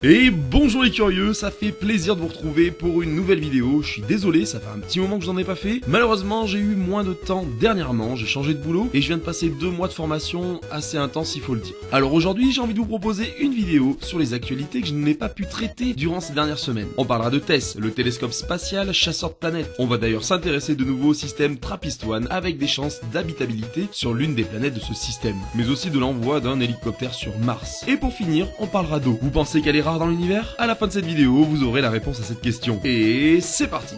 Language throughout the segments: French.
Et bonjour les curieux, ça fait plaisir de vous retrouver pour une nouvelle vidéo. Je suis désolé, ça fait un petit moment que je n'en ai pas fait. Malheureusement, j'ai eu moins de temps dernièrement, j'ai changé de boulot et je viens de passer 2 mois de formation assez intense, il faut le dire. Alors aujourd'hui, j'ai envie de vous proposer une vidéo sur les actualités que je n'ai pas pu traiter durant ces dernières semaines. On parlera de TESS, le télescope spatial chasseur de planètes. On va d'ailleurs s'intéresser de nouveau au système TRAPPIST-1 avec des chances d'habitabilité sur l'une des planètes de ce système, mais aussi de l'envoi d'un hélicoptère sur Mars. Et pour finir, on parlera d'eau. Vous pensez qu'elle est rare dans l'univers? À la fin de cette vidéo, vous aurez la réponse à cette question. Et c'est parti!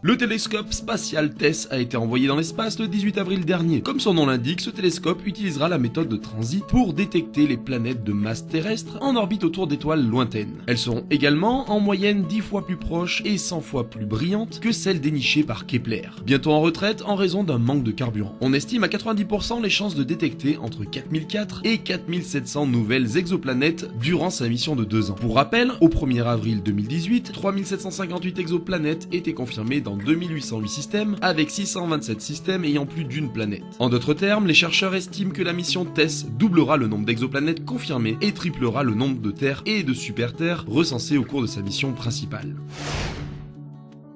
Le télescope spatial TESS a été envoyé dans l'espace le 18 avril dernier. Comme son nom l'indique, ce télescope utilisera la méthode de transit pour détecter les planètes de masse terrestre en orbite autour d'étoiles lointaines. Elles seront également en moyenne 10 fois plus proches et 100 fois plus brillantes que celles dénichées par Kepler. Bientôt en retraite en raison d'un manque de carburant. On estime à 90% les chances de détecter entre 4004 et 4700 nouvelles exoplanètes durant sa mission de 2 ans. Pour rappel, au 1er avril 2018, 3758 exoplanètes étaient confirmées dans 2808 systèmes, avec 627 systèmes ayant plus d'une planète. En d'autres termes, les chercheurs estiment que la mission TESS doublera le nombre d'exoplanètes confirmées et triplera le nombre de terres et de super-terres recensées au cours de sa mission principale.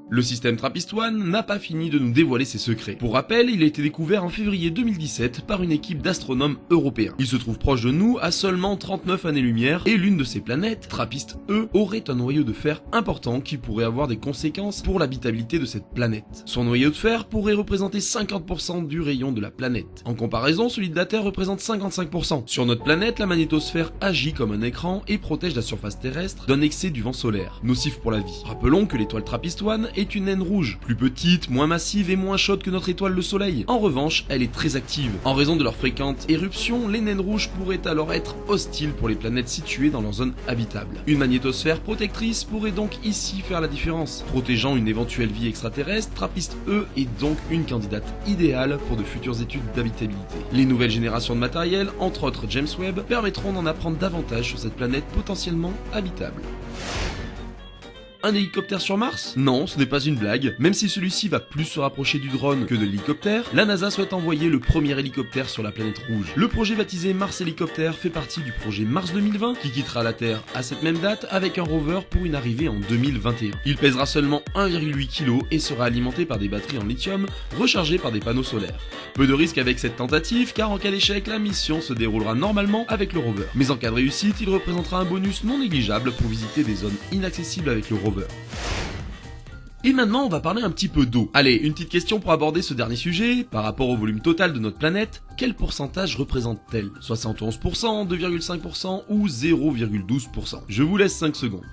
Le système TRAPPIST-1 n'a pas fini de nous dévoiler ses secrets. Pour rappel, il a été découvert en février 2017 par une équipe d'astronomes européens. Il se trouve proche de nous à seulement 39 années-lumière et l'une de ses planètes, TRAPPIST-E, aurait un noyau de fer important qui pourrait avoir des conséquences pour l'habitabilité de cette planète. Son noyau de fer pourrait représenter 50% du rayon de la planète. En comparaison, celui de la Terre représente 55%. Sur notre planète, la magnétosphère agit comme un écran et protège la surface terrestre d'un excès du vent solaire, nocif pour la vie. Rappelons que l'étoile TRAPPIST-1 est une naine rouge, plus petite, moins massive et moins chaude que notre étoile le Soleil. En revanche, elle est très active. En raison de leur fréquente éruption, les naines rouges pourraient alors être hostiles pour les planètes situées dans leur zone habitable. Une magnétosphère protectrice pourrait donc ici faire la différence. Protégeant une éventuelle vie extraterrestre, TRAPPIST-E est donc une candidate idéale pour de futures études d'habitabilité. Les nouvelles générations de matériel, entre autres James Webb, permettront d'en apprendre davantage sur cette planète potentiellement habitable. Un hélicoptère sur Mars? Non, ce n'est pas une blague. Même si celui-ci va plus se rapprocher du drone que de l'hélicoptère, la NASA souhaite envoyer le premier hélicoptère sur la planète rouge. Le projet baptisé Mars Hélicoptère fait partie du projet Mars 2020 qui quittera la Terre à cette même date avec un rover pour une arrivée en 2021. Il pèsera seulement 1,8 kg et sera alimenté par des batteries en lithium rechargées par des panneaux solaires. Peu de risque avec cette tentative car en cas d'échec, la mission se déroulera normalement avec le rover. Mais en cas de réussite, il représentera un bonus non négligeable pour visiter des zones inaccessibles avec le rover. Et maintenant, on va parler un petit peu d'eau. Allez, une petite question pour aborder ce dernier sujet. Par rapport au volume total de notre planète, quel pourcentage représente-t-elle? 71%, 2,5% ou 0,12%? Je vous laisse 5 secondes.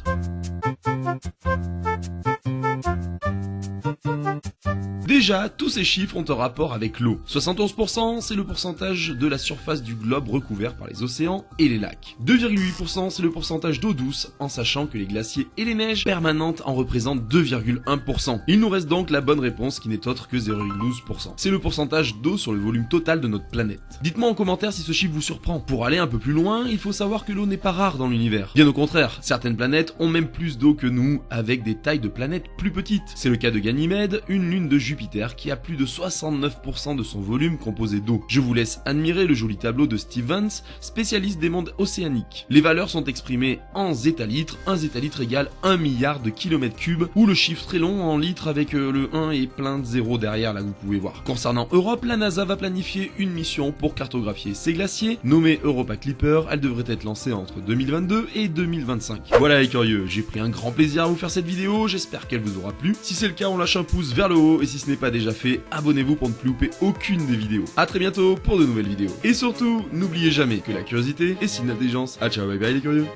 Déjà, tous ces chiffres ont un rapport avec l'eau. 71%, c'est le pourcentage de la surface du globe recouvert par les océans et les lacs. 2,8%, c'est le pourcentage d'eau douce, en sachant que les glaciers et les neiges permanentes en représentent 2,1%. Il nous reste donc la bonne réponse qui n'est autre que 0,12%. C'est le pourcentage d'eau sur le volume total de notre planète. Dites-moi en commentaire si ce chiffre vous surprend. Pour aller un peu plus loin, il faut savoir que l'eau n'est pas rare dans l'univers. Bien au contraire, certaines planètes ont même plus d'eau que nous, avec des tailles de planètes plus petites. C'est le cas de Ganymède, une lune de Jupiter qui a plus de 69% de son volume composé d'eau. Je vous laisse admirer le joli tableau de Steve Vance, spécialiste des mondes océaniques. Les valeurs sont exprimées en zétalitres, un zétalitre égale 1 milliard de kilomètres cubes, ou le chiffre très long en litres avec le 1 et plein de zéros derrière, là vous pouvez voir. Concernant Europe, la NASA va planifier une mission pour cartographier ces glaciers, nommée Europa Clipper. Elle devrait être lancée entre 2022 et 2025. Voilà les curieux, j'ai pris un grand plaisir à vous faire cette vidéo, j'espère qu'elle vous aura plu. Si c'est le cas, on lâche un pouce vers le haut, et si ce n'est pas déjà fait, abonnez-vous pour ne plus louper aucune des vidéos. A très bientôt pour de nouvelles vidéos. Et surtout, n'oubliez jamais que la curiosité est signe d'intelligence. Ah ciao, bye bye les curieux.